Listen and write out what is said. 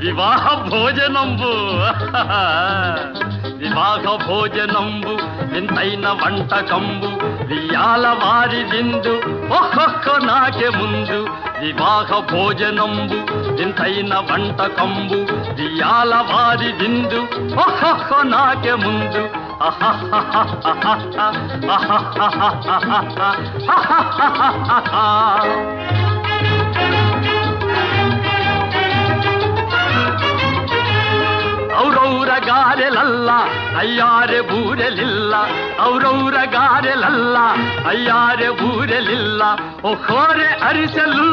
వివాహ భోజనంబు వివాహ భోజనంబు వింతైన వంటకంబు వియాల వారి విందు ఒక్కొక్క నాకే ముందు వివాహ భోజనంబు వింతైన వంటకంబు వియాల వారి విందు ఒక్కొక్క నాకే ముందు ಔರೌರ ಗಾರೆಲಲ್ಲ ಅಯ್ಯಾರೆ ಬೂರೆಲಿಲ್ಲ ಔರೌರ ಗಾರೆಲಲ್ಲ ಅಯ್ಯಾರೆ ಬೂರೆಲಿಲ್ಲ ಓ ಖೋರೆ ಅರಿಸಲು